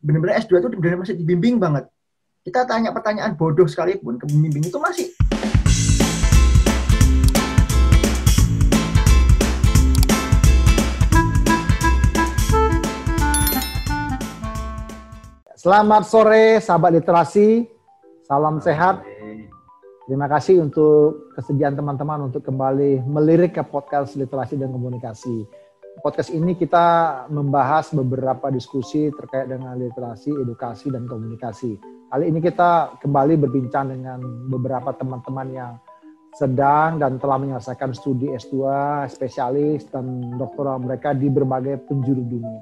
benar-benar S2 itu benar-benar masih dibimbing banget. Kita tanya pertanyaan bodoh sekalipun, ke pembimbing itu masih. Selamat sore, sahabat literasi. Salam sehat. Terima kasih untuk kesediaan teman-teman untuk kembali melirik ke podcast literasi dan komunikasi. Podcast ini kita membahas beberapa diskusi terkait dengan literasi, edukasi, dan komunikasi. Kali ini kita kembali berbincang dengan beberapa teman-teman yang sedang dan telah menyelesaikan studi S2, spesialis, dan doktoral mereka di berbagai penjuru dunia.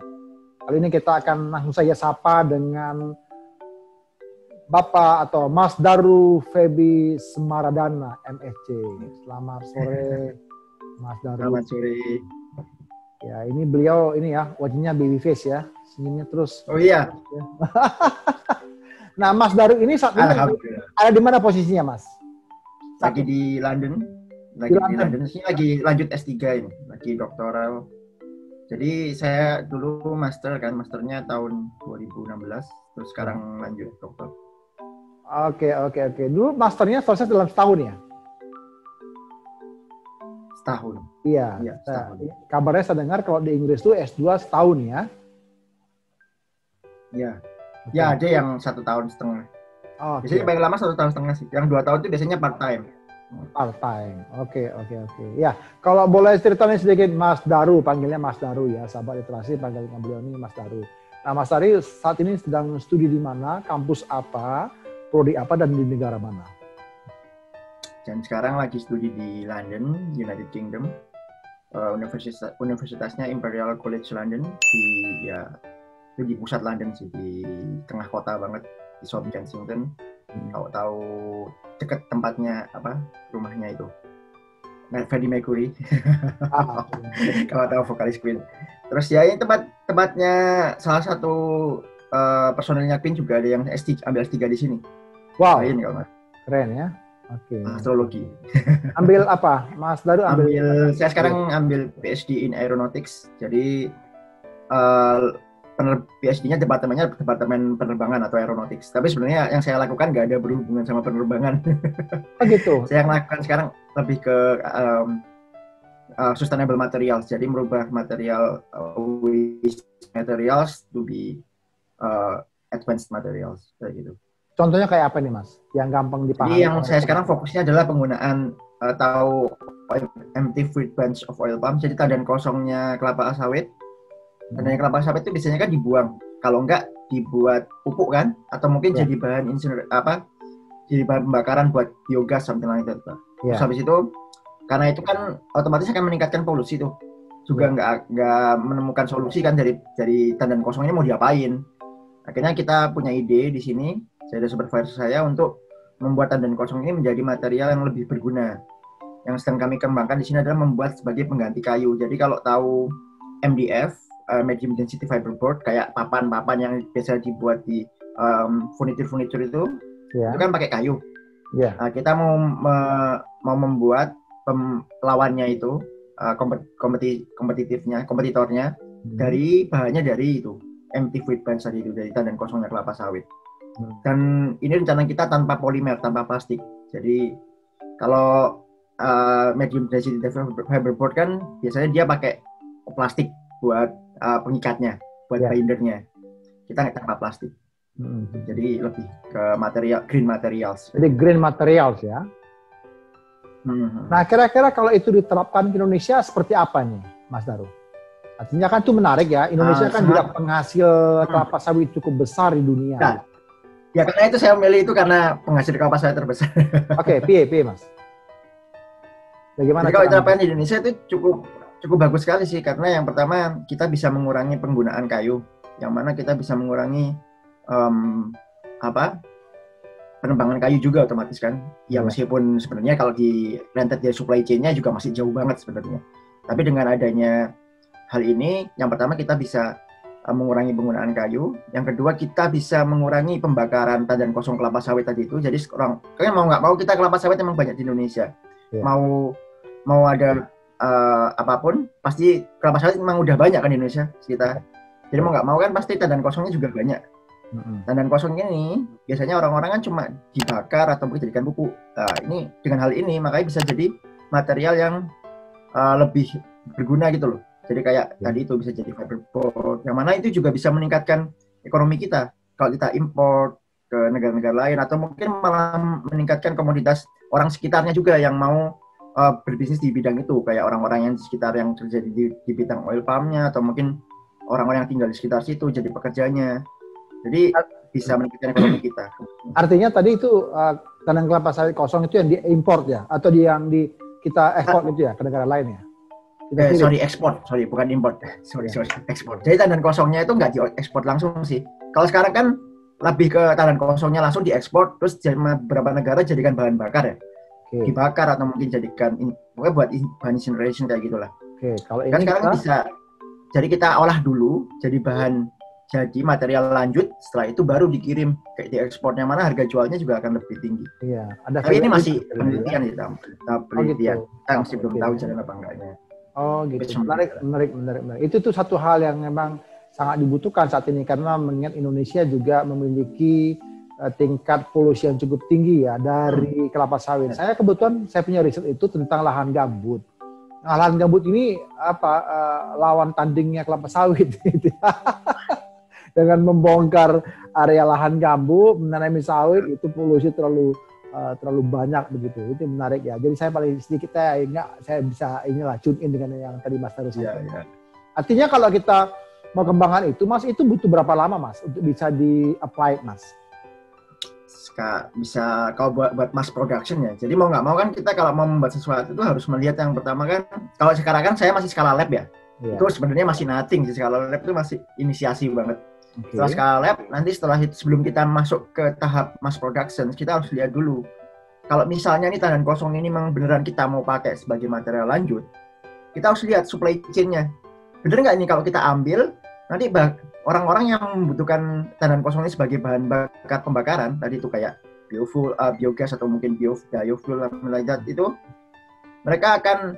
Kali ini kita akan langsung saja sapa dengan Bapak atau Mas Daru Febi Semaradana, MSc. Selamat sore, Mas Daru. Selamat sore. Ya, ini beliau ini ya, wajahnya baby face ya, senyumnya terus. Oh iya. Nah, Mas Daru ini saat ini ada di mana posisinya, Mas? Lagi di London. Lagi di London. Ini lagi lanjut S3 ini, lagi doktoral. Jadi saya dulu masternya tahun 2016, terus sekarang lanjut dokter. Oke. Dulu masternya selesai dalam setahun ya? Setahun. Iya. Setahun. Kabarnya saya dengar kalau di Inggris itu S2 setahun ya? Iya. Okay. Ya ada yang 1,5 tahun. Oh, biasanya paling lama 1,5 tahun sih. Yang 2 tahun itu biasanya part time. Oke. Ya, kalau boleh ceritain sedikit Mas Daru, panggilnya Mas Daru ya, sahabat literasi panggil beliau ini Mas Daru. Nah, Mas Daru saat ini sedang studi di mana, kampus apa, prodi apa, dan di negara mana? Dan sekarang lagi studi di London, United Kingdom. Universitasnya Imperial College London di pusat London sih, di tengah kota banget, di South Kensington. Kalau tahu deket tempatnya rumahnya itu Freddie Mercury. Kalau tahu vokalis Queen. Terus ya ini tempatnya salah satu personelnya Queen juga ada yang ambil S3 di sini. Wow. Keren ya. Oke. Astrologi. Ambil apa? Mas Daru saya sekarang ambil PhD in Aeronautics. Jadi PhD-nya departemen penerbangan atau aeronautics. Tapi sebenarnya yang saya lakukan nggak ada berhubungan sama penerbangan. Oh gitu. Saya yang lakukan sekarang lebih ke sustainable materials. Jadi merubah material waste materials to be advanced materials kayak gitu. Contohnya kayak apa nih, Mas? Yang gampang dipahami. Jadi yang saya sekarang fokusnya adalah penggunaan empty fruit bunch of oil palm. Jadi tandan kosongnya kelapa sawit. Dan kelapa sawit itu biasanya kan dibuang, kalau enggak dibuat pupuk kan, atau mungkin jadi bahan jadi bahan pembakaran buat biogas something like that, Pak. Terus habis itu, karena itu kan otomatis akan meningkatkan polusi tuh, juga nggak menemukan solusi kan dari tandan kosongnya mau diapain. Akhirnya kita punya ide di sini, saya dan supervisor saya untuk membuat tandan kosong ini menjadi material yang lebih berguna. Yang sedang kami kembangkan di sini adalah membuat sebagai pengganti kayu. Jadi kalau tahu MDF, medium density fiberboard, kayak papan-papan yang biasa dibuat di furniture itu kan pakai kayu. Nah, kita mau membuat lawannya itu kompetitornya dari bahannya dari itu empty fruit bunch tadi itu, dari tandan kosongnya kelapa sawit. Dan ini rencana kita tanpa polimer, tanpa plastik. Jadi kalau medium density fiberboard kan biasanya dia pakai plastik buat pengikatnya, buat bindernya. Kita nggak tanpa plastik. Jadi lebih ke green materials. Jadi green materials ya. Nah, kira-kira kalau itu diterapkan ke Indonesia seperti apa nih, Mas Daru? Artinya kan itu menarik ya. Indonesia kan juga penghasil kelapa sawit cukup besar di dunia. Nah, ya karena itu saya memilih itu karena penghasil kelapa sawit terbesar. Oke, piye Mas? Bagaimana? Jadi kalau diterapkan di Indonesia itu cukup bagus sekali sih, karena yang pertama kita bisa mengurangi penggunaan kayu, yang mana kita bisa mengurangi penebangan kayu juga otomatis kan. Ya meskipun sebenarnya kalau di rentet dari supply chain-nya juga masih jauh banget sebenarnya. Tapi dengan adanya hal ini, yang pertama kita bisa mengurangi penggunaan kayu, yang kedua kita bisa mengurangi pembakaran tandan kosong kelapa sawit tadi itu. Jadi kayaknya mau nggak mau kita kelapa sawit memang banyak di Indonesia. Mau ada apapun, pasti kelapa sawit memang udah banyak kan di Indonesia kita. Jadi mau nggak mau kan pasti tandan kosongnya juga banyak. Tandan kosong ini biasanya orang-orang kan cuma dibakar atau mungkin dijadikan pupuk. Nah, ini dengan hal ini makanya bisa jadi material yang lebih berguna gitu loh. Jadi kayak tadi itu bisa jadi fiberboard, yang mana itu juga bisa meningkatkan ekonomi kita. Kalau kita import ke negara-negara lain atau mungkin malah meningkatkan komoditas orang sekitarnya juga yang mau berbisnis di bidang itu, kayak orang-orang yang di sekitar yang terjadi di bidang oil palmnya atau mungkin orang-orang yang tinggal di sekitar situ jadi pekerjanya. Jadi bisa meningkatkan ekonomi kita. Artinya tadi itu tandan kelapa sawit kosong itu yang diimport ya, atau yang kita ekspor itu ya ke negara lain ya? Ekspor, bukan import. Ekspor. Jadi tandan kosongnya itu nggak diekspor langsung sih. Kalau sekarang kan lebih ke tandan kosongnya langsung diekspor, terus beberapa negara jadikan bahan bakar ya. Dibakar atau mungkin jadikan pokoknya buat bahan incineration kayak gitulah. Kalau kan sekarang bisa. Jadi kita olah dulu jadi bahan, jadi material lanjut, setelah itu baru dikirim kayak diekspornya, mana harga jualnya juga akan lebih tinggi. Iya, tapi ini masih penelitian ya, penelitian. Kita masih belum tahu jalan apa enggaknya. Oh gitu. Menarik. Itu tuh satu hal yang memang sangat dibutuhkan saat ini karena mengingat Indonesia juga memiliki tingkat polusi yang cukup tinggi ya dari kelapa sawit. Saya kebetulan punya riset itu tentang lahan gambut. Nah, lahan gambut ini lawan tandingnya kelapa sawit gitu. Dengan membongkar area lahan gambut, menanami sawit itu polusi terlalu banyak begitu. Itu menarik ya. Jadi saya paling sedikit saya bisa tune in dengan yang tadi Mas Daru sampaikan. Artinya kalau kita mau kembangkan itu, Mas, itu butuh berapa lama, Mas, untuk bisa di-apply, Mas? Bisa kalau buat mass production ya. Jadi mau nggak mau kan kita kalau mau membuat sesuatu itu harus melihat yang pertama kan. Kalau sekarang kan saya masih skala lab ya. Itu sebenarnya masih nothing sih, skala lab itu masih inisiasi banget. Setelah skala lab, nanti setelah itu sebelum kita masuk ke tahap mass production, kita harus lihat dulu. Kalau misalnya nih tandan kosong ini memang beneran kita mau pakai sebagai material lanjut, kita harus lihat supply chain-nya. Bener nggak ini kalau kita ambil, nanti orang-orang yang membutuhkan tandan kosong ini sebagai bahan bakar pembakaran, tadi itu kayak biogas atau mungkin biofuel itu, mereka akan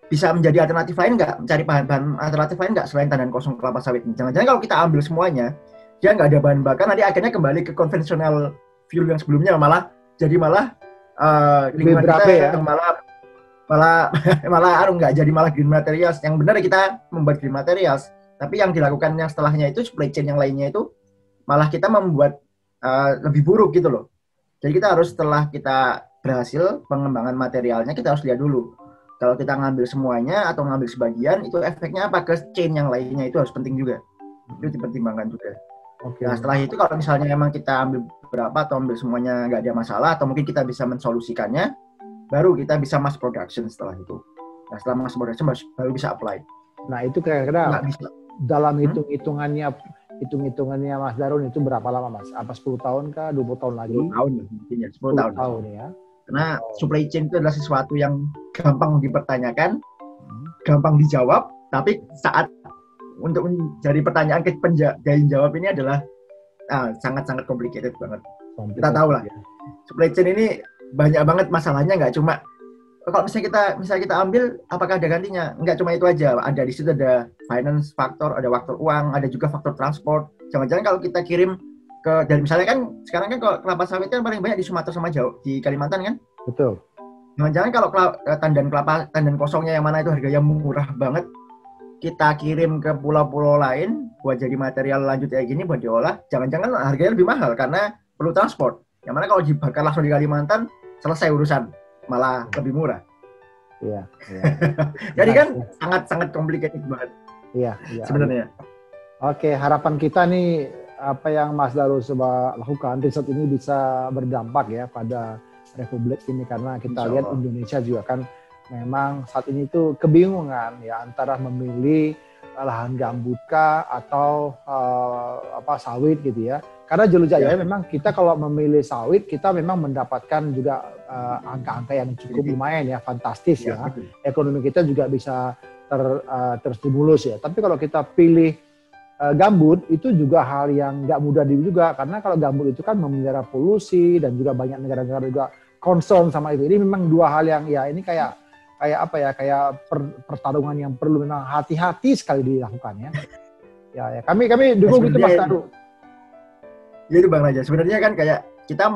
bisa menjadi alternatif lain nggak? Mencari bahan-bahan alternatif lain nggak selain tandan kosong kelapa sawit? Jangan-jangan kalau kita ambil semuanya, dia nggak ada bahan bakar, nanti akhirnya kembali ke konvensional fuel yang sebelumnya, malah lingkungan kita ya? malah nggak jadi malah green materials. Yang benar kita membuat green materials, tapi yang dilakukan yang setelahnya itu supply chain yang lainnya itu malah kita membuat lebih buruk gitu loh. Jadi kita harus setelah kita berhasil pengembangan materialnya, kita harus lihat dulu. Kalau kita ngambil semuanya atau ngambil sebagian, itu efeknya apa ke chain yang lainnya, itu harus penting juga. Itu dipertimbangkan juga. Nah setelah itu kalau misalnya memang kita ambil berapa atau ambil semuanya nggak ada masalah, atau mungkin kita bisa mensolusikannya, baru kita bisa mass production setelah itu. Nah setelah mass production baru bisa apply. Nah itu kira-kira dalam hitung-hitungannya Mas Darun itu berapa lama, Mas? Apa 10 tahun kah? 20 tahun lagi? 10 tahun intinya, 10 tahun ya. Karena supply chain itu adalah sesuatu yang gampang dipertanyakan, gampang dijawab, tapi saat untuk mencari pertanyaan ke jawab ini adalah sangat-sangat complicated banget. Kita tahu lah, supply chain ini banyak banget masalahnya, nggak cuma kalau misalnya kita ambil, apakah ada gantinya? Nggak cuma itu aja, ada di situ ada finance faktor, ada faktor uang, ada juga faktor transport. Jangan-jangan kalau kita kirim dari misalnya kan sekarang kan kalau kelapa sawit kan paling banyak di Sumatera sama Jawa, di Kalimantan kan? Betul. Jangan-jangan kalau tandan kosongnya yang mana itu harganya murah banget, kita kirim ke pulau-pulau lain buat jadi material lanjut kayak gini buat diolah, jangan-jangan harganya lebih mahal karena perlu transport. Yang mana kalau dibakar langsung di Kalimantan, selesai urusan, malah lebih murah. Iya. Jadi kan sangat-sangat complicated banget. Iya. Sebenarnya. Oke, harapan kita nih apa yang Mas Daru coba lakukan, riset ini bisa berdampak ya pada Republik ini, karena kita lihat Indonesia juga kan memang saat ini tuh kebingungan ya antara memilih lahan gambut kah atau sawit gitu ya. Karena Julu Jaya memang kita kalau memilih sawit kita memang mendapatkan juga angka-angka yang cukup lumayan ya, fantastis ya. Ekonomi kita juga bisa terstimulus ya. Tapi kalau kita pilih gambut itu juga hal yang nggak mudah juga, karena kalau gambut itu kan memelihara polusi dan juga banyak negara-negara juga concern sama itu. Ini memang dua hal yang ya ini kayak pertarungan yang perlu memang hati-hati sekali dilakukan ya. Ya kami dukung itu Mas Daru. Ya itu Bang Raja. Sebenarnya kan kayak kita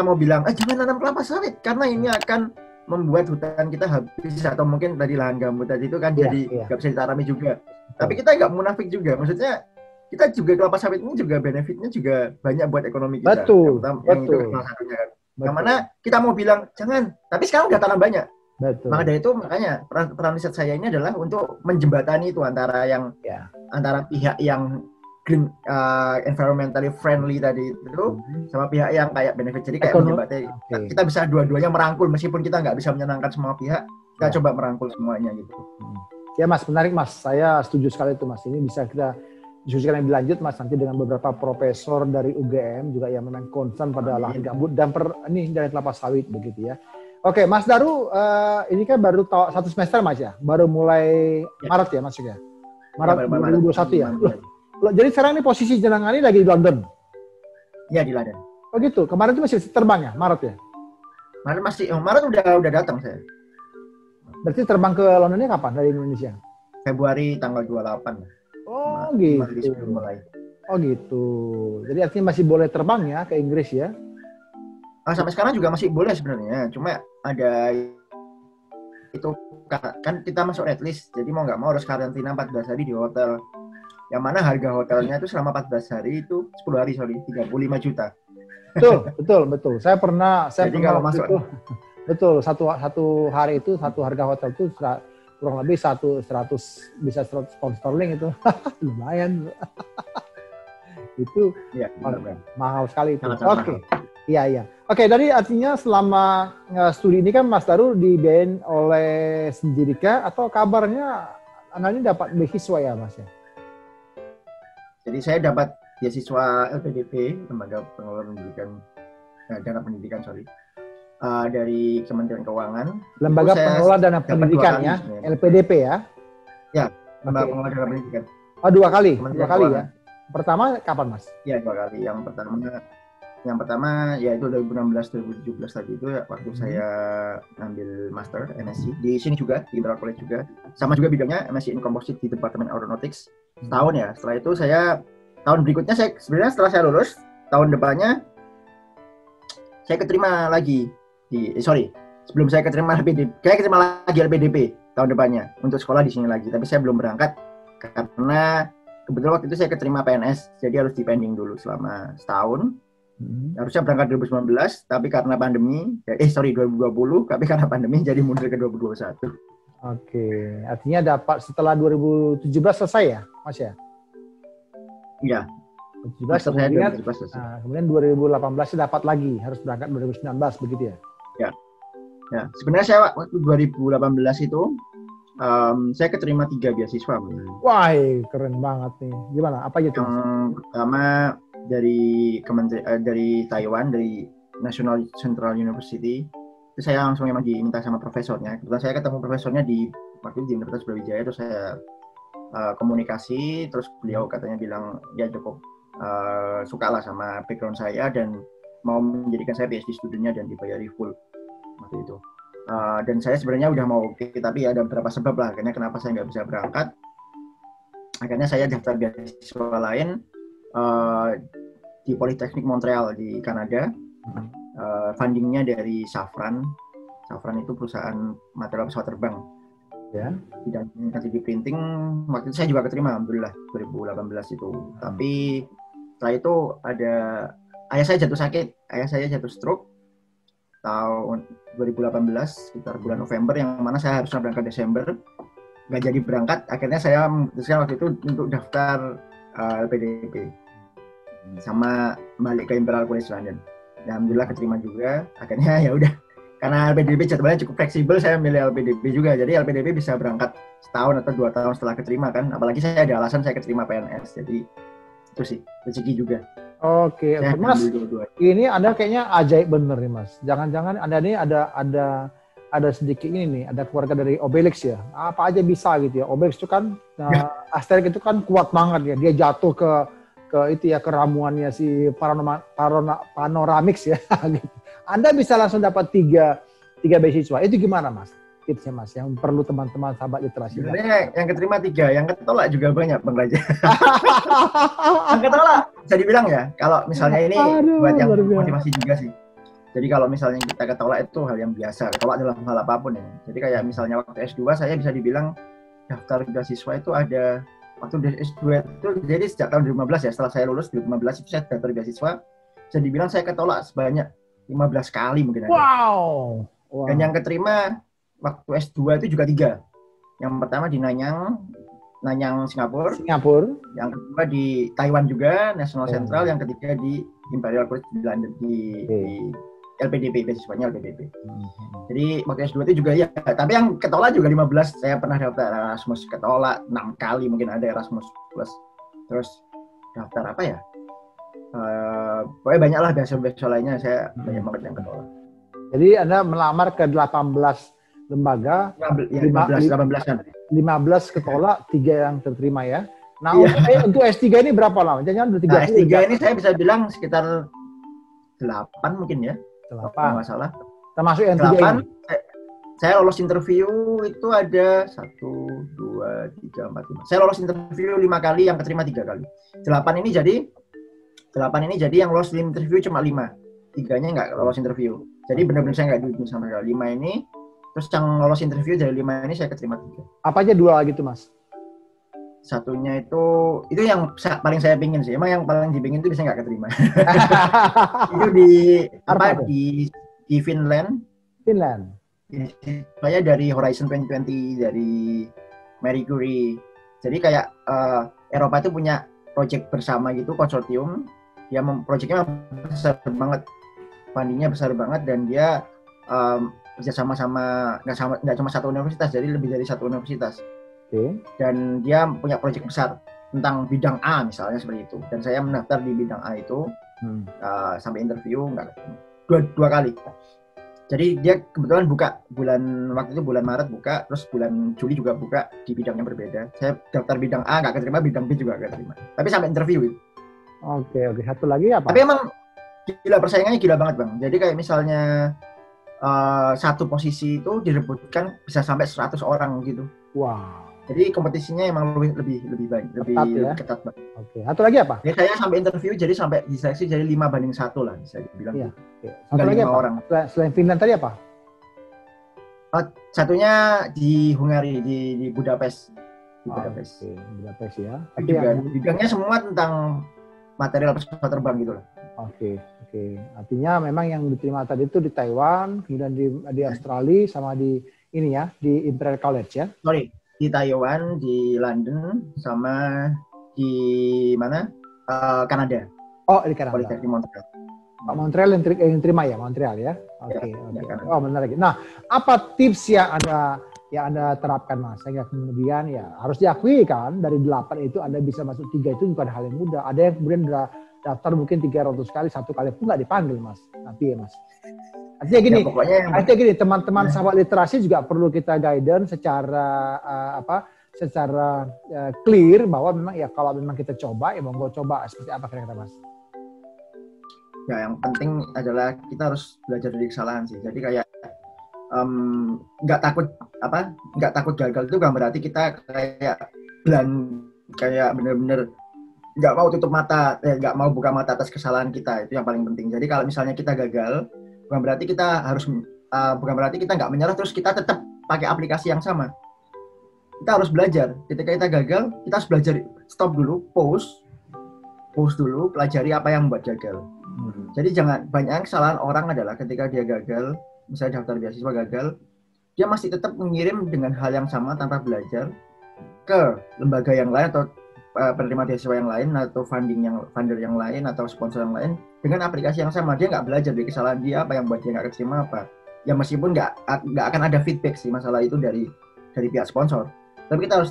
mau bilang, jangan tanam kelapa sawit karena ini akan membuat hutan kita habis, atau mungkin tadi lahan gambut tadi itu kan jadi nggak bisa ditanami juga. Tapi kita nggak munafik juga. Maksudnya kita juga kelapa sawit ini juga benefitnya juga banyak buat ekonomi kita. Betul. Yang itu salah satunya kan. Yang mana kita mau bilang jangan, tapi sekarang udah tanam banyak. Betul. Maka dari itu makanya peran riset saya ini adalah untuk menjembatani itu antara pihak yang green, environmentally friendly tadi itu sama pihak yang kayak benefit. Jadi kayak menjembatani. Kita bisa dua-duanya merangkul meskipun kita nggak bisa menyenangkan semua pihak. Kita coba merangkul semuanya gitu. Ya Mas, menarik Mas. Saya setuju sekali itu Mas. Ini bisa kita diskusikan lebih lanjut Mas nanti dengan beberapa profesor dari UGM juga yang memang concern pada lahan gambut dan dari kelapa sawit begitu ya. Oke, Mas Daru, ini kan baru satu semester Mas ya, baru mulai Maret ya Mas ya, Maret 2021 ya. Loh, jadi sekarang ini posisi jenengan ini lagi di London? Iya di London. Oh gitu, kemarin itu masih terbang ya, Maret ya? Maret udah datang saya. Berarti terbang ke Londonnya kapan dari Indonesia? Februari tanggal 28. Oh gitu. Mulai. Oh gitu. Jadi artinya masih boleh terbang ya ke Inggris ya? Sampai sekarang juga masih boleh sebenarnya. Cuma ada itu kan kita masuk red list. Jadi mau nggak mau harus karantina 14 hari di hotel. Yang mana harga hotelnya itu selama 14 hari itu 35 juta. Betul. Saya pernah kalau masuk itu, betul, satu hari itu satu harga hotel itu kurang lebih 100 pound sterling itu. Lumayan. Itu ya, mahal sekali itu. Oke. Iya. Oke, dari artinya selama studi ini kan Mas Daru dibiayain oleh sendiri kah atau kabarnya Anda ini dapat beasiswa ya Mas ya? Jadi saya dapat beasiswa LPDP, Lembaga Pengelola Pendidikan, Dana Pendidikan, dari Kementerian Keuangan. Lembaga Pengelola Dana Pendidikan ya, LPDP ya? Ya, Lembaga Pengelola Dana Pendidikan. Oh, dua kali ya? Pertama kapan Mas? Ya, 2 kali. Yang pertama ya itu 2016-2017 tadi itu ya, waktu saya ambil master MSc di sini juga di Imperial College juga, sama juga bidangnya MSc in Composite di Departemen Aeronautics setahun ya. Setelah itu tahun berikutnya sebenarnya setelah saya lulus tahun depannya saya keterima lagi sebelum saya keterima lagi LPDP tahun depannya untuk sekolah di sini lagi, tapi saya belum berangkat karena kebetulan waktu itu saya keterima PNS, jadi harus dipending dulu selama setahun. Harusnya berangkat 2019, tapi karena pandemi, 2020, tapi karena pandemi jadi mundur ke 2021. Oke, artinya dapat setelah 2017 selesai ya, Mas ya? Iya. 2017 selesai. Kemudian 2018 dapat lagi, harus berangkat 2019 begitu ya? Ya. Sebenarnya saya waktu 2018 itu saya keterima 3 beasiswa. Wah, keren banget nih. Gimana? Apa aja tuh? Yang pertama dari Taiwan, dari National Central University. Itu saya langsung memang diminta sama profesornya. Kebetulan saya ketemu profesornya waktu di Universitas Brawijaya, terus saya komunikasi, terus beliau katanya bilang ya cukup sukalah sama background saya dan mau menjadikan saya PhD studentnya dan dibayari full waktu itu. Dan saya sebenarnya udah mau tapi ada beberapa sebab lah akhirnya kenapa saya nggak bisa berangkat. Akhirnya saya daftar beasiswa lain di Polytechnic Montreal di Kanada. Fundingnya dari Safran itu perusahaan material pesawat terbang ya, bidang 3D printing. Waktu itu saya juga keterima alhamdulillah 2018 itu. Tapi setelah itu ayah saya jatuh stroke tahun 2018 sekitar bulan November, yang mana saya harusnya berangkat Desember, nggak jadi berangkat. Akhirnya saya memutuskan waktu itu untuk daftar LPDP sama balik ke Imperial College London. Alhamdulillah keterima juga. Akhirnya ya udah, karena LPDP jadwalnya cukup fleksibel, saya milih LPDP juga. Jadi LPDP bisa berangkat setahun atau 2 tahun setelah keterima kan. Apalagi saya ada alasan saya keterima PNS. Jadi itu sih rezeki juga. Oke, Mas. Ini Anda kayaknya ajaib bener nih Mas. Jangan-jangan Anda ini ada sedikit ini nih, ada keluarga dari Obelix ya. Apa aja bisa gitu ya. Obelix itu kan Asterix itu kan kuat banget ya. Dia jatuh ke itu ya, ke ramuannya si Panoramix ya gitu. Anda bisa langsung dapat 3 beasiswa. Itu gimana Mas? tipsnya Mas yang perlu teman-teman sahabat literasi? Sebenarnya yang keterima 3, yang ketolak juga banyak Bang Raja. Yang ketolak bisa dibilang ya, kalau misalnya ini buat yang motivasi juga sih. Jadi kalau misalnya kita ketolak itu hal yang biasa, ketolak dalam hal apapun ya. Jadi kayak misalnya waktu S2 saya bisa dibilang daftar beasiswa itu ada waktu S2 itu, jadi sejak tahun 2015 ya, setelah saya lulus 2015 itu saya daftar beasiswa, bisa dibilang saya ketolak sebanyak 15 kali mungkin ada. Wow. Dan yang keterima waktu S2 itu juga 3. Yang pertama di Nanyang Singapura. Yang kedua di Taiwan juga, National Central. Yang ketiga di Imperial College di London, di LPDP, beasiswanya LPDP. Jadi waktu S2 itu juga ya, tapi yang ketolak juga 15. Saya pernah daftar Erasmus ketolak 6 kali mungkin ada Erasmus Plus. Terus daftar apa ya? Pokoknya banyak lah beasiswa lainnya, saya banyak banget yang ketolak. Jadi Anda melamar ke 18 lembaga, 15 ketolak, 3 yang terterima ya. Nah, untuk S3 ini berapa lama? Jangan 30. Nah, S3 ini saya bisa bilang sekitar 8 mungkin ya. 8. Kalau nggak salah. Termasuk yang 8, saya lolos interview itu ada 1, 2, 3, 4, 5. Saya lolos interview 5 kali, yang keterima 3 kali. 8 ini jadi yang lolos interview cuma 5. 3-nya nggak lolos interview. Jadi benar-benar saya nggak dihitung sama sekali. 5 ini, terus yang lolos interview dari 5 ini saya keterima 3. Apa aja 2 gitu Mas? Satunya itu yang paling saya pingin sih. Emang yang paling dipingin itu bisa nggak keterima. Itu di Finland. Saya dari Horizon 2020, dari Marie Curie. Jadi kayak Eropa itu punya proyek bersama gitu, konsorsium. Dia proyeknya besar banget, fundingnya besar banget, dan dia kerja sama-sama, nggak cuma satu universitas, jadi lebih dari satu universitas. Dan dia punya proyek besar tentang bidang A misalnya seperti itu. Dan saya mendaftar di bidang A itu sampai interview nggak dua kali. Jadi dia kebetulan buka waktu itu bulan Maret buka, terus bulan Juli juga buka di bidang yang berbeda. Saya daftar bidang A nggak keterima, bidang B juga nggak keterima. Tapi sampai interview itu. Oke. Satu lagi apa? Tapi emang gila, persaingannya gila banget Bang. Jadi kayak misalnya satu posisi itu direbutkan bisa sampai 100 orang gitu. Wow. Jadi kompetisinya emang lebih banyak, lebih ketat banget. Oke. Satu lagi apa? Jadi saya sampai interview, jadi sampai diseleksi jadi 5-1 lah bisa dibilang. Iya. Satu lagi apa? Orang. Selain Finland tadi apa? Satunya di Hungari, di Budapest. Budapest. Oke. Budapest ya. Tapi juga bidangnya semua tentang material pesawat terbang gitu lah. Oke. Artinya memang yang diterima tadi itu di Taiwan, kemudian di Australia, sama di ini ya, di Imperial College ya. Sorry, di Taiwan, di London, sama di mana? Kanada. Oh, di Kanada. Politeknik Montreal. Montreal yang terima ya, Montreal ya. Oke. Oh, benar lagi. Nah, apa tips yang Anda terapkan Mas? Sehingga kemudian ya harus diakui kan dari 8 itu Anda bisa masuk 3 itu bukan hal yang mudah. Ada yang kemudian udah daftar mungkin 300 kali, 1 kali pun nggak dipanggil Mas. Nanti ya Mas. Artinya gini, teman-teman sahabat literasi juga perlu kita guidance secara clear bahwa memang ya kalau memang kita coba ya monggo coba seperti apa kira-kira Mas. Ya yang penting adalah kita harus belajar dari kesalahan sih. Jadi kayak nggak takut gagal itu bukan berarti kita kayak bener-bener nggak mau tutup mata, nggak mau buka mata atas kesalahan kita. Itu yang paling penting. Jadi kalau misalnya kita gagal, bukan berarti kita nggak menyerah terus kita tetap pakai aplikasi yang sama. Kita harus belajar. Ketika kita gagal, kita harus belajar. Stop dulu, pause dulu, pelajari apa yang membuat gagal. Jadi banyak kesalahan orang adalah ketika dia gagal, misalnya daftar beasiswa gagal, dia masih tetap mengirim dengan hal yang sama tanpa belajar ke lembaga yang lain atau penerima beasiswa yang lain atau funder yang lain atau sponsor yang lain dengan aplikasi yang sama. Dia nggak belajar dari kesalahan dia, apa yang buat dia nggak keterima apa. Ya meskipun nggak akan ada feedback sih masalah itu dari pihak sponsor. Tapi kita harus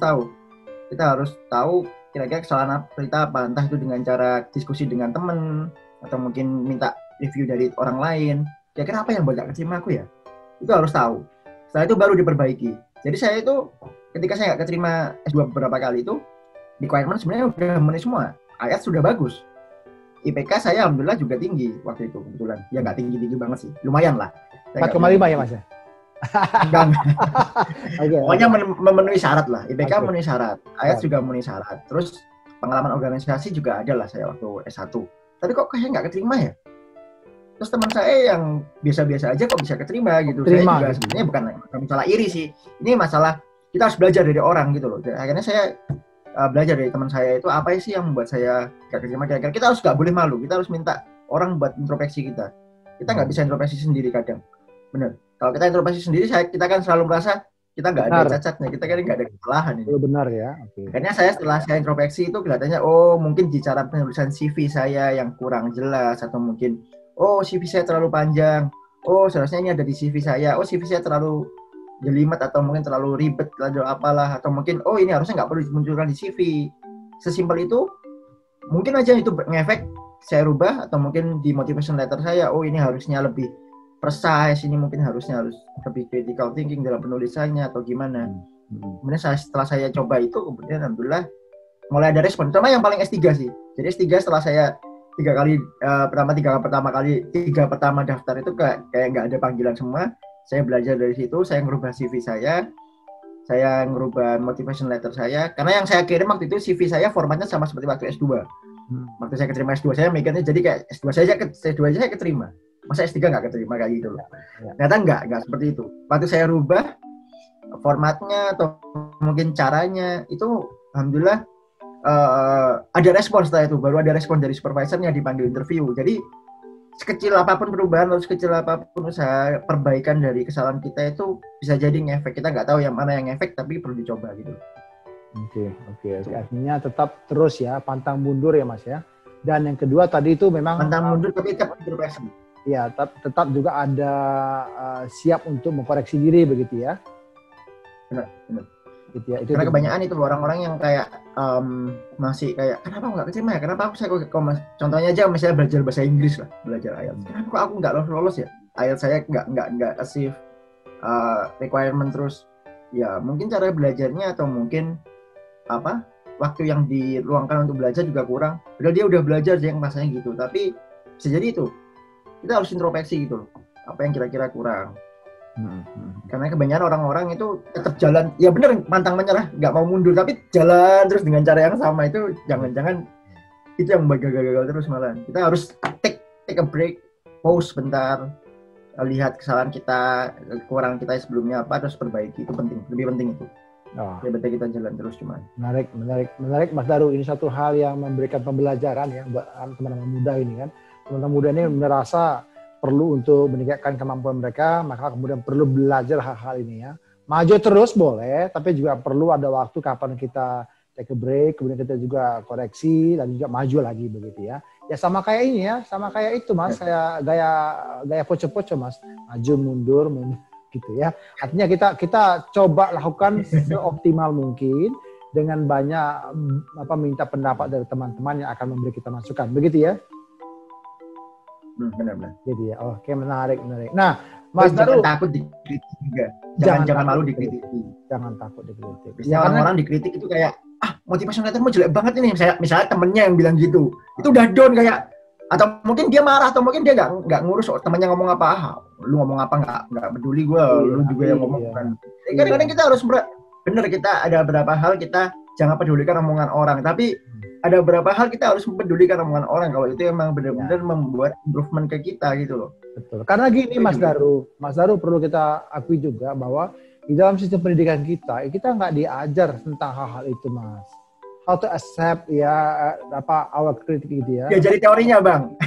tahu kira-kira kesalahan kita apa. Entah itu dengan cara diskusi dengan teman atau mungkin minta review dari orang lain. Kira-kira apa yang buat nggak keterima aku ya? Itu harus tahu. Setelah itu baru diperbaiki. Jadi saya itu ketika saya nggak keterima S2 beberapa kali itu requirement sebenarnya udah memenuhi semua. IELTS sudah bagus. IPK saya alhamdulillah juga tinggi waktu itu kebetulan. Ya nggak tinggi-tinggi banget sih. Lumayan lah. 4,5 ya Mas ya? Enggak. Oke. Pokoknya memenuhi syarat lah. IPK Oke. memenuhi syarat, IELTS juga memenuhi syarat. Terus pengalaman organisasi juga ada lah saya waktu S1. Tapi kok kayaknya nggak keterima ya? Terus teman saya yang biasa-biasa aja kok bisa keterima gitu. Terima, saya juga gitu. sebenarnya bukan masalah iri sih. Ini masalah kita harus belajar dari orang gitu loh. Dan akhirnya saya belajar dari teman saya itu apa sih yang membuat saya gak keterima. Kira-kira kita harus gak boleh malu. Kita harus minta orang buat introspeksi kita. Kita nggak bisa introspeksi sendiri kadang. Bener. Kalau kita introspeksi sendiri, kita kan selalu merasa kita nggak ada cacatnya, kita kan nggak ada kesalahan ini. Benar ya. Okay. Akhirnya setelah saya introspeksi itu kelihatannya, oh mungkin di cara penulisan CV saya yang kurang jelas, atau mungkin CV saya terlalu panjang, seharusnya ini ada di CV saya, CV saya terlalu jelimet atau mungkin terlalu ribet, atau apalah, atau mungkin ini harusnya nggak perlu dimunculkan di CV. Sesimpel itu, mungkin aja itu ngefek saya rubah, atau mungkin di motivation letter saya, ini harusnya lebih precise, ini mungkin harus lebih critical thinking dalam penulisannya atau gimana. Kemudian setelah saya coba itu, kemudian alhamdulillah mulai ada respon. Terutama yang paling S3 sih. Jadi S3 setelah saya tiga pertama daftar itu kayak nggak ada panggilan semua. Saya belajar dari situ, saya ngerubah CV saya ngerubah motivation letter saya. Karena yang saya kirim waktu itu CV saya formatnya sama seperti waktu S2. Waktu saya keterima S2 saya mikirnya jadi kayak S2 saya keterima. Masa S3 nggak keterima kayak gitu loh. Ternyata nggak seperti itu. Waktu saya rubah formatnya atau mungkin caranya itu alhamdulillah ada respon setelah itu. Baru ada respon dari supervisornya dipanggil interview. Jadi sekecil apapun perubahan atau sekecil apapun usaha perbaikan dari kesalahan kita itu bisa jadi ngefek. Kita nggak tahu yang mana yang ngefek tapi perlu dicoba gitu. Oke. Artinya tetap terus ya, pantang mundur ya Mas ya. Dan yang kedua tadi itu memang pantang mundur tapi tetap introspeksi. Ya, tetap juga ada siap untuk mengkoreksi diri begitu ya. Benar. Gitu ya, karena kebanyakan itu orang-orang yang kayak masih kayak kenapa nggak keterima ya? Kenapa contohnya aja misalnya belajar bahasa Inggris lah, belajar IELTS. Kenapa kok aku nggak lolos ya? IELTS saya nggak achieve requirement terus. Ya mungkin cara belajarnya atau mungkin waktu yang diluangkan untuk belajar juga kurang. Padahal dia udah belajar aja yang masanya gitu. Tapi bisa jadi itu kita harus introspeksi gitu loh. Apa yang kira-kira kurang. Karena kebanyakan orang-orang itu tetap jalan, ya bener pantang menyerah, nggak mau mundur, tapi jalan terus dengan cara yang sama itu jangan-jangan itu yang gagal terus malah. Kita harus take a break, pause bentar, lihat kesalahan kita, kekurangan kita sebelumnya apa, terus perbaiki. Itu penting, lebih penting itu. Daripada kita jalan terus cuma. Menarik Mas Daru. Ini satu hal yang memberikan pembelajaran ya buat teman-teman muda ini kan. Teman-teman muda ini merasa perlu untuk meningkatkan kemampuan mereka, maka kemudian perlu belajar hal-hal ini ya. Maju terus boleh, tapi juga perlu ada waktu kapan kita take a break, kemudian kita juga koreksi dan juga maju lagi begitu ya. Ya sama kayak ini ya, sama kayak itu Mas, kayak gaya poco-poco Mas, maju mundur gitu ya. Artinya kita coba lakukan seoptimal mungkin dengan banyak minta pendapat dari teman-teman yang akan memberi kita masukan, begitu ya. Benar-benar. Jadi ya, oke menarik. Nah, Mas Daru, jangan takut dikritik juga. Jangan malu dikritik. Jangan takut dikritik. Ya, orang-orang dikritik itu kayak motivation lettermu jelek banget ini. Misalnya temennya yang bilang gitu, itu udah down kayak, atau mungkin dia marah, atau mungkin dia nggak ngurus temennya ngomong apa. Lu ngomong apa nggak peduli gue, lu juga yang ngomong kan. Kadang-kadang kita harus bener, kita ada beberapa hal kita jangan pedulikan omongan orang, tapi ada beberapa hal kita harus mempedulikan omongan orang kalau itu emang benar-benar membuat improvement ke kita gitu loh. Betul. Karena gini Mas Daru perlu kita akui juga bahwa di dalam sistem pendidikan kita nggak diajar tentang hal-hal itu Mas. How to accept our critic gitu ya. Ya jadi teorinya Bang.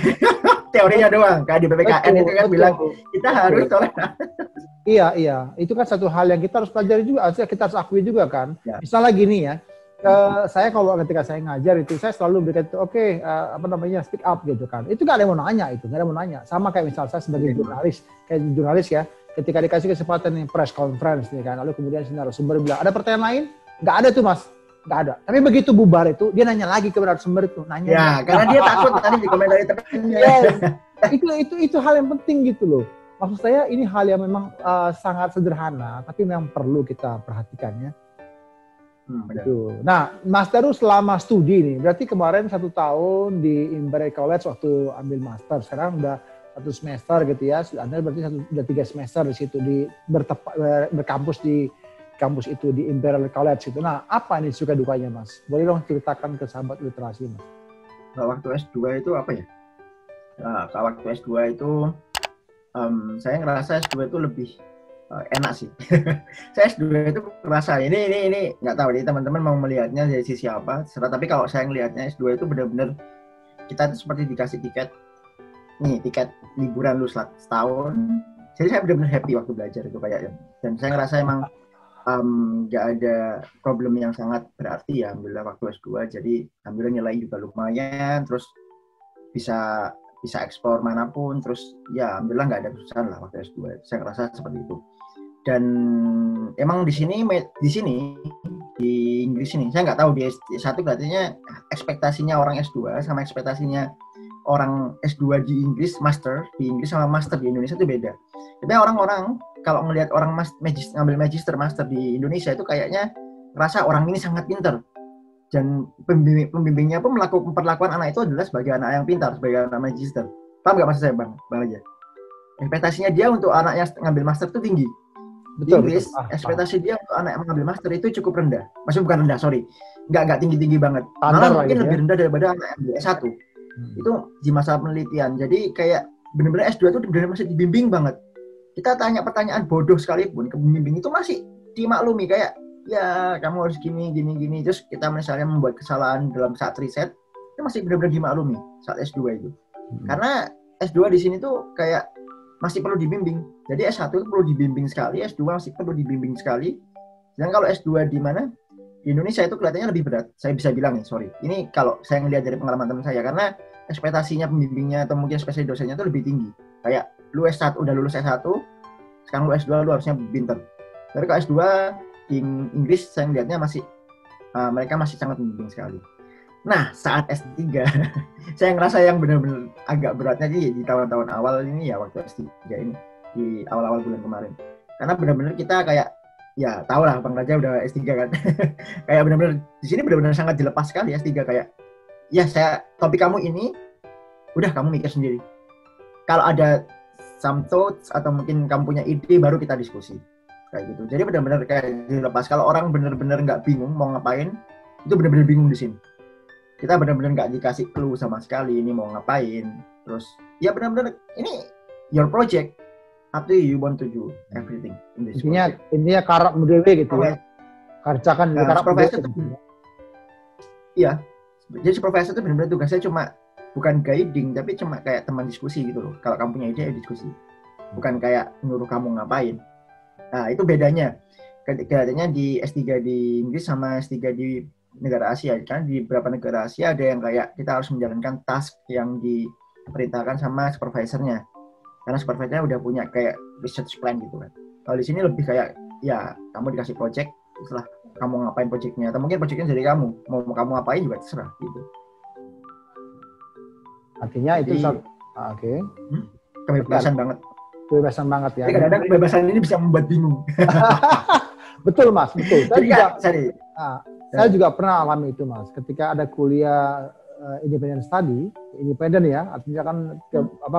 Teorinya doang. Kayak di PPKN itu kan bilang kita harus toleran. Iya. Itu kan satu hal yang kita harus pelajari juga. Kita harus akui juga kan. Ya. Misalnya gini ya. Saya kalau ketika saya ngajar itu saya selalu berikan speak up gitu kan. Itu nggak ada yang mau nanya, Sama kayak misal saya sebagai jurnalis ya, ketika dikasih kesempatan nih press conference nih kan, lalu kemudian si narasumber bilang ada pertanyaan lain, nggak ada tuh Mas, nggak ada. Tapi begitu bubar itu dia nanya lagi ke narasumber itu, nanya. Ya, karena dia takut tadi dikomentari temannya. Itu hal yang penting gitu loh. Maksud saya ini hal yang memang sangat sederhana, tapi memang perlu kita perhatikan ya. Nah, Mas Daru selama studi nih, berarti kemarin 1 tahun di Imperial College waktu ambil master, sekarang udah 1 satu semester gitu ya. Anda berarti sudah 3 semester di situ berkampus di kampus itu di Imperial College itu. Nah, apa nih suka dukanya Mas? Boleh dong ceritakan ke sahabat literasi Mas. Nah, waktu S2 itu apa ya? Nah, waktu S2 itu saya ngerasa S2 itu lebih enak sih. Saya S2 itu ngerasa ini nggak tahu nih teman-teman mau melihatnya dari sisi apa. Tapi kalau saya ngelihatnya S2 itu benar-benar kita itu seperti dikasih tiket liburan lu setahun. Jadi saya benar-benar happy waktu belajar itu kayaknya. Dan saya ngerasa emang nggak ada problem yang sangat berarti ya alhamdulillah waktu S2. Jadi alhamdulillah nilai juga lumayan, terus bisa ekspor manapun, terus ya alhamdulillah nggak ada kesusahan lah waktu S2. Saya ngerasa seperti itu. Dan emang di sini di Inggris ini saya nggak tahu di S1 katanya ekspektasinya orang S2 sama ekspektasinya orang S2 di Inggris, master di Inggris sama master di Indonesia itu beda. Tapi orang-orang kalau ngelihat orang ngambil magister master di Indonesia itu kayaknya ngerasa orang ini sangat pintar. Dan pembimbingnya pun memperlakukan anak itu adalah sebagai anak yang pintar, sebagai anak magister. Paham nggak maksud saya Bang aja? Ekspektasinya dia untuk anak yang ngambil master itu tinggi. Di Inggris, ekspektasi dia untuk anak yang mengambil master itu cukup rendah. Maksudnya bukan rendah, sorry. Nggak tinggi-tinggi banget. Malah mungkin lebih rendah daripada anak yang ambil S1. Itu di masa penelitian. Jadi kayak benar-benar S2 itu benar-benar masih dibimbing banget. Kita tanya pertanyaan bodoh sekalipun ke pembimbing itu masih dimaklumi kayak ya kamu harus gini. Terus kita misalnya membuat kesalahan dalam saat riset itu masih benar-benar dimaklumi saat S2 itu. Karena S2 di sini tuh kayak masih perlu dibimbing. Jadi S1 itu perlu dibimbing sekali, S2 masih perlu dibimbing sekali. Dan kalau S2 di mana? Di Indonesia itu kelihatannya lebih berat. Saya bisa bilang nih, sorry. Ini kalau saya ngelihat dari pengalaman teman saya, karena ekspektasinya pembimbingnya atau mungkin ekspektasi dosennya itu lebih tinggi. Kayak lu S1 udah lulus S1, sekarang lu S2 lu harusnya pinter. Tapi kalau S2 di Inggris saya ngelihatnya masih mereka masih sangat membimbing sekali. Nah, saat S3 saya ngerasa yang benar-benar agak beratnya di tahun-tahun awal ini ya waktu S3 ini di awal-awal bulan kemarin. Karena benar-benar kita kayak ya tahu lah Bang Raja udah S3 kan. Kayak benar-benar di sini benar-benar sangat dilepas sekali S3 kayak ya saya topik kamu ini udah kamu mikir sendiri. Kalau ada some thoughts atau mungkin kamu punya ide baru kita diskusi. Kayak gitu. Jadi benar-benar kayak dilepas. Kalau orang benar-benar nggak bingung mau ngapain, itu benar-benar bingung di sini. Kita benar-benar nggak dikasih clue sama sekali ini mau ngapain. Terus ya benar-benar ini your project. Up to you want to do everything in this project. Intinya karap mudewe gitu ya. Kerjakan di karap profesor itu. Iya. Jadi si profesor itu benar-benar tugasnya cuma bukan guiding tapi cuma kayak teman diskusi gitu loh. Kalau kamu punya ide ya diskusi. Bukan kayak nyuruh kamu ngapain. Nah, itu bedanya. Katanya di S3 di Inggris sama S3 di negara Asia. Kan di beberapa negara Asia ada yang kayak kita harus menjalankan task yang diperintahkan sama supervisornya. Karena supervisornya udah punya kayak research plan gitu kan. Kalau di sini lebih kayak ya kamu dikasih project, setelah kamu ngapain projectnya atau mungkin projectnya dari kamu mau kamu ngapain juga terserah gitu. Artinya itu oke. Kebebasan banget. Kebebasan banget ya. Jadi kadang-kadang kebebasan ini bisa membuat bingung. Betul Mas, betul. Saya Jadi, juga pernah alami itu Mas. Ketika ada kuliah independent study, independen ya, artinya kan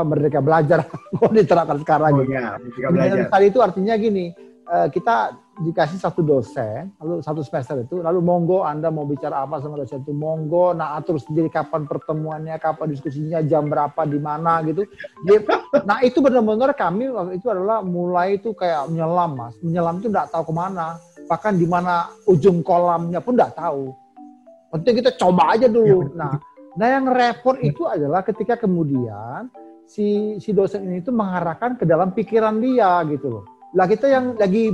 merdeka belajar kalau diterapkan sekarang gitu. Ya, Independent study itu artinya gini, kita dikasih satu dosen, lalu satu semester itu, lalu monggo Anda mau bicara apa sama dosen itu, monggo, nah atur sendiri kapan pertemuannya, kapan diskusinya, jam berapa, di mana gitu. Nah itu benar-benar kami waktu itu adalah mulai itu kayak menyelam Mas, menyelam itu nggak tahu kemana, bahkan di mana ujung kolamnya pun nggak tahu. Penting kita coba aja dulu. Nah yang repot itu adalah ketika kemudian si dosen ini itu mengarahkan ke dalam pikiran dia gitu loh. Lah kita yang lagi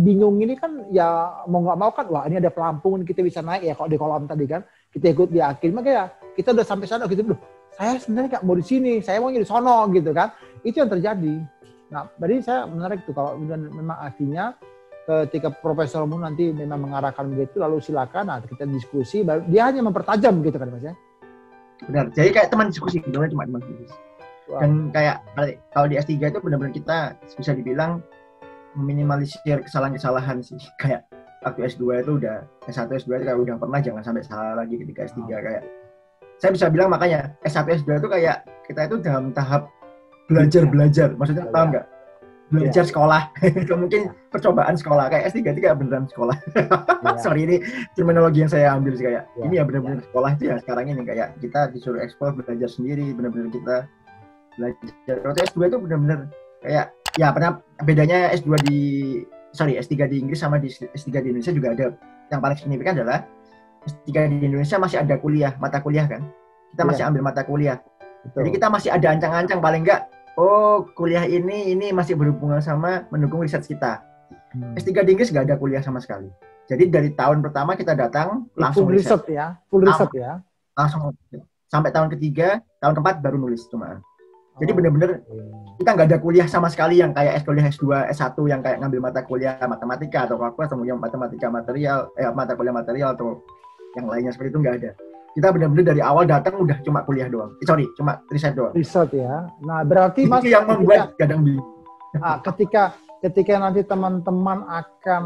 bingung ini kan ya mau nggak mau kan, wah ini ada pelampung kita bisa naik ya kalau di kolam tadi kan, kita ikut di akhir, makanya kita udah sampai sana gitu, saya sebenarnya nggak mau di sini, saya mau di sono gitu kan, itu yang terjadi. Nah, jadi saya menarik tuh kalau memang artinya ketika profesormu nanti memang mengarahkan begitu, lalu silakan, nah kita diskusi, dia hanya mempertajam gitu kan Mas ya. Benar, jadi kayak teman diskusi, cuma teman diskusi. Wow. Dan kayak kalau di S3 itu benar-benar kita bisa dibilang meminimalisir kesalahan-kesalahan sih. Kayak waktu S2 itu udah, S1, S2 itu kayak udah pernah jangan sampai salah lagi ketika S3. Kayak saya bisa bilang makanya S1, S2 itu kayak kita itu dalam tahap belajar. Maksudnya paham nggak? Belajar sekolah. Mungkin percobaan sekolah. Kayak S3 itu kayak beneran sekolah. Sorry, ini terminologi yang saya ambil sih kayak. Ini ya benar-benar sekolah itu ya sekarang ini. Kayak kita disuruh eksplor, belajar sendiri. Benar-benar kita belajar. Waktu S2 itu benar-benar kayak, ya pernah bedanya S3 di Inggris sama di S3 di Indonesia juga ada. Yang paling signifikan adalah S3 di Indonesia masih ada mata kuliah kan. Kita masih ambil mata kuliah. Betul. Jadi kita masih ada ancang-ancang paling enggak, kuliah ini masih berhubungan sama mendukung riset kita. S3 di Inggris nggak ada kuliah sama sekali. Jadi dari tahun pertama kita datang langsung riset ya, full riset ya. Langsung sampai tahun ketiga, tahun keempat baru nulis cuma. Jadi benar-benar kita nggak ada kuliah sama sekali yang kayak kuliah S2, S1 yang kayak ngambil mata kuliah matematika atau kalkulus atau matematika material, mata kuliah material atau yang lainnya seperti itu nggak ada. Kita benar-benar dari awal datang udah cuma kuliah doang. Cuma riset doang. Riset ya. Nah, berarti Mas itu yang membuat kadang bingung. Ketika nanti teman-teman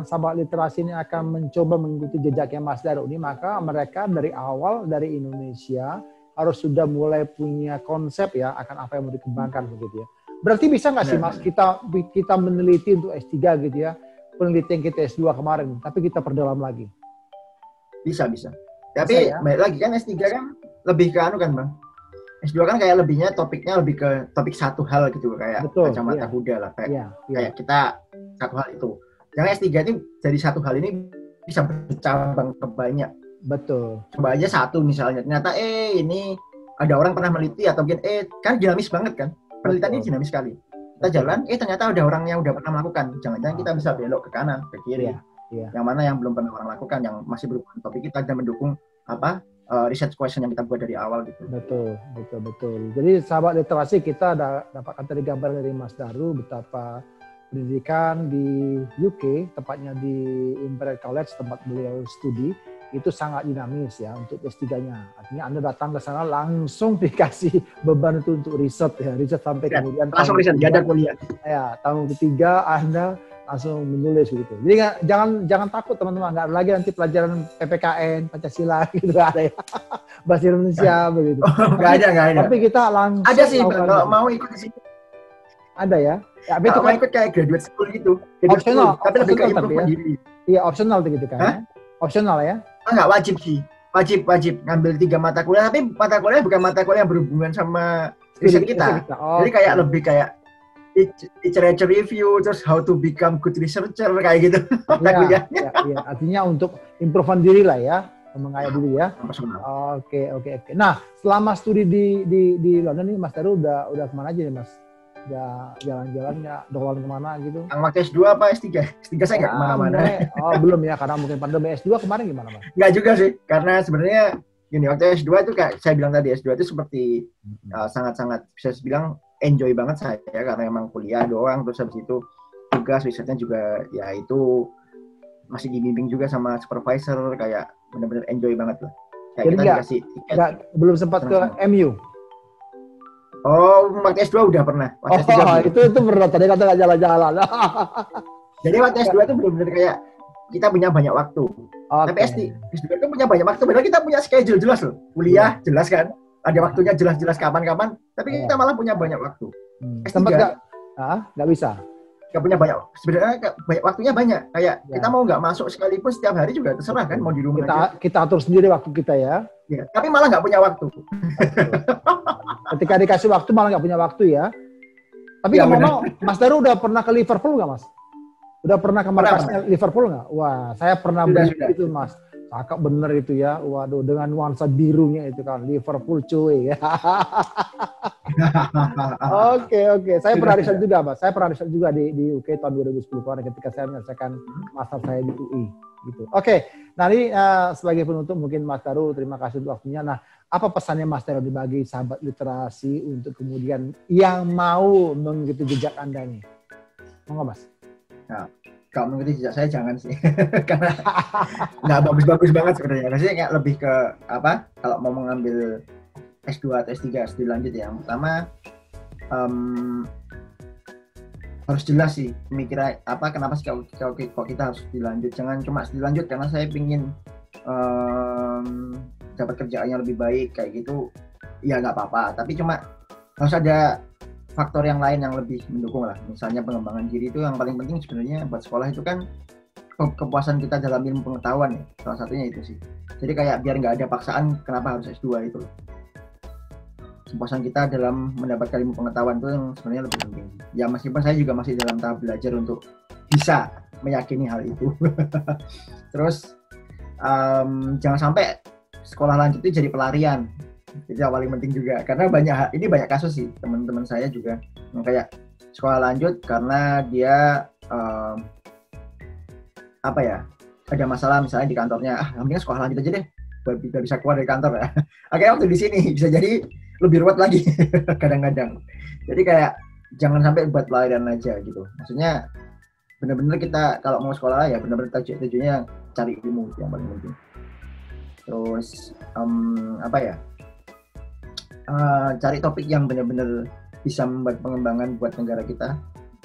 sahabat literasi ini akan mencoba mengikuti jejaknya Mas Daru ini, maka mereka dari awal dari Indonesia harus sudah mulai punya konsep ya akan apa yang mau dikembangkan begitu ya. Berarti bisa nggak sih Mas kita meneliti untuk S3 gitu ya, penelitian kita S2 kemarin, tapi kita perdalam lagi? Bisa. Tapi balik lagi kan S3 kan lebih ke kan Bang. S2 kan kayak topiknya lebih ke topik satu hal gitu kayak kacamata kuda lah kayak kita satu hal itu. Yang S3 ini dari satu hal ini bisa bercabang ke banyak. Betul. Coba aja satu misalnya. Ternyata ini ada orang pernah meneliti atau mungkin kan dinamis banget kan. Penelitian ini dinamis sekali. Kita jalan ternyata ada orang yang udah pernah melakukan. Jangan-jangan kita bisa belok ke kanan, ke kiri. Yang mana yang belum pernah orang lakukan, yang masih berhubungan topik kita dan mendukung research question yang kita buat dari awal gitu. Betul. Jadi sahabat literasi kita dapatkan tadi gambar dari Mas Daru betapa pendidikan di UK, tepatnya di Imperial College tempat beliau studi, itu sangat dinamis ya untuk S3-nya. Artinya Anda datang ke sana langsung dikasih beban itu untuk riset sampai kemudian langsung riset, nggak ada kuliah. Ya, tahun ketiga Anda langsung menulis gitu. Jadi jangan takut teman-teman, nggak lagi nanti pelajaran PPKN, Pancasila gitu ada ya. Bahasa Indonesia begitu. Nggak ada. Tapi kita langsung ada sih kalau mau ikut di sini. Ada ya. Ya, itu kan ikut kayak graduate school gitu. Optional, tapi lebih ke improvement diri. Iya, optional gitu kan. Optional ya. Nggak wajib sih. Wajib ngambil 3 mata kuliah, tapi mata kuliah bukan mata kuliah yang berhubungan sama riset kita. Jadi kayak lebih kayak literature review, terus how to become good researcher kayak gitu. Iya. Artinya untuk improvement diri lah ya, mengayat diri ya. Oke. Nah, selama studi di London ini Mas Daru udah kemana aja nih Mas? Udah jalan-jalan nggak? Dolan kemana gitu? Yang waktu S2 apa S3? S3 saya nggak kemana-mana. Belum ya, karena mungkin pandemi. S2 kemarin gimana Mas? Nggak juga sih, karena sebenarnya gini, waktu S2 itu kayak saya bilang tadi, S2 itu seperti sangat-sangat bisa dibilang enjoy banget saya karena emang kuliah doang, terus habis itu tugas risetnya juga ya itu masih dibimbing juga sama supervisor, kayak benar-benar enjoy banget lah. Kayak jadi kita dikasih tiket. Belum sempat ke MU? Waktu S2 udah pernah. Itu pernah, tadi kata nggak jalan-jalan. Jadi waktu S2 itu benar-benar kayak kita punya banyak waktu. Tapi S2 itu punya banyak waktu, padahal kita punya schedule jelas loh. Kuliah jelas kan, ada waktunya jelas-jelas kapan-kapan, tapi kita malah punya banyak waktu. S3 nggak bisa. Nggak punya banyak, sebenarnya waktunya banyak. Kayak kita mau nggak masuk sekalipun setiap hari juga terserah kan, mau di rumah kita atur sendiri waktu kita ya. Tapi malah nggak punya waktu. Ketika dikasih waktu malah nggak punya waktu ya. Tapi ngomong, Mas Daru udah pernah ke Liverpool nggak Mas? Udah pernah ke markasnya Liverpool nggak? Wah, saya pernah beli itu Mas. Cakep bener itu ya. Waduh, dengan nuansa birunya itu kan. Liverpool cuy ya. Oke. Saya pernah riset juga Mas. Saya pernah riset juga di UK tahun 2010 kemarin ketika saya menyelesaikan master saya di UI. Gitu. Oke. Nah ini sebagai penutup mungkin Mas Daru, terima kasih untuk waktunya. Nah, apa pesannya Mas Daru dibagi sahabat literasi untuk kemudian yang mau mengikuti jejak Anda nih? Monggo Mas. Nah, kalau mengikuti jejak saya jangan sih, karena nggak bagus-bagus banget sebenarnya. Maksudnya kayak lebih ke apa? Kalau mau mengambil S2 atau S3 studi lanjut ya, yang pertama harus jelas sih pemikiran apa, kenapa sih kok kita harus dilanjut. Jangan cuma dilanjut karena saya pingin dapat kerjaan yang lebih baik kayak gitu, ya nggak apa-apa. Tapi cuma harus ada faktor yang lain yang lebih mendukung lah. Misalnya pengembangan diri itu yang paling penting sebenarnya buat sekolah itu kan kepuasan kita dalam ilmu pengetahuan ya. Salah satunya itu sih. Jadi kayak biar nggak ada paksaan kenapa harus S2 itu loh. Kepuasan kita dalam mendapatkan ilmu pengetahuan itu yang sebenarnya lebih penting. Ya meskipun saya juga masih dalam tahap belajar untuk bisa meyakini hal itu. Terus jangan sampai sekolah lanjut itu jadi pelarian. Itu yang paling penting juga, karena banyak kasus sih teman-teman saya juga yang kayak sekolah lanjut karena dia ada masalah misalnya di kantornya, mendingan sekolah lanjut aja deh, biar bisa keluar dari kantor ya. Akhirnya waktu di sini bisa jadi lebih ruwet lagi kadang-kadang. Jadi kayak jangan sampai buat pelarian aja gitu. Maksudnya benar-benar kita kalau mau sekolah ya benar-benar tujuannya cari ilmu yang paling penting. Terus cari topik yang benar-benar bisa membuat pengembangan buat negara kita.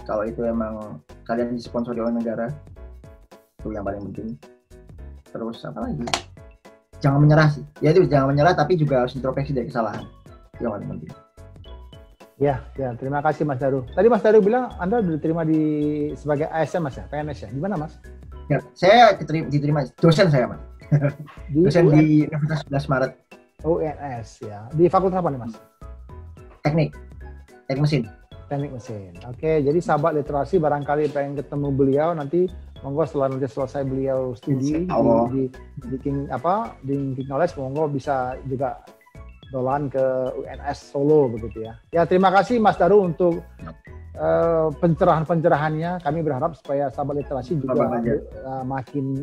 Kalau itu emang kalian disponsori oleh negara, itu yang paling penting. Terus apa lagi? Jangan menyerah sih. Ya itu jangan menyerah, tapi juga harus introspeksi dari kesalahan. Itu yang paling penting. Ya, terima kasih Mas Daru. Tadi Mas Daru bilang Anda diterima sebagai ASN Mas ya, PNS ya. Di mana Mas? Ya, saya diterima dosen saya Mas. Dosen di Universitas 11 Maret. UNS ya. Di fakultas apa nih Mas? Teknik mesin. Teknik mesin. Oke, jadi sahabat literasi barangkali pengen ketemu beliau nanti, monggo setelah nanti selesai beliau studi di King Knowledge, monggo bisa juga dolan ke UNS Solo begitu ya. Ya terima kasih Mas Daru untuk pencerahan-pencerahannya. Kami berharap supaya sahabat literasi juga makin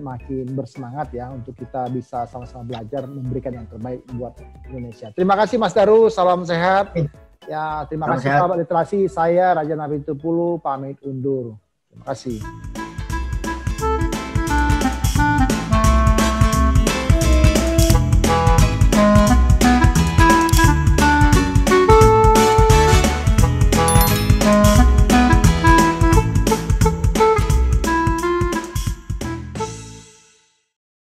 bersemangat ya untuk kita bisa sama-sama belajar memberikan yang terbaik buat Indonesia. Terima kasih Mas Daru, salam sehat. Ya terima kasih sahabat literasi. Saya Raja Nabi Tupulu pamit undur. Terima kasih.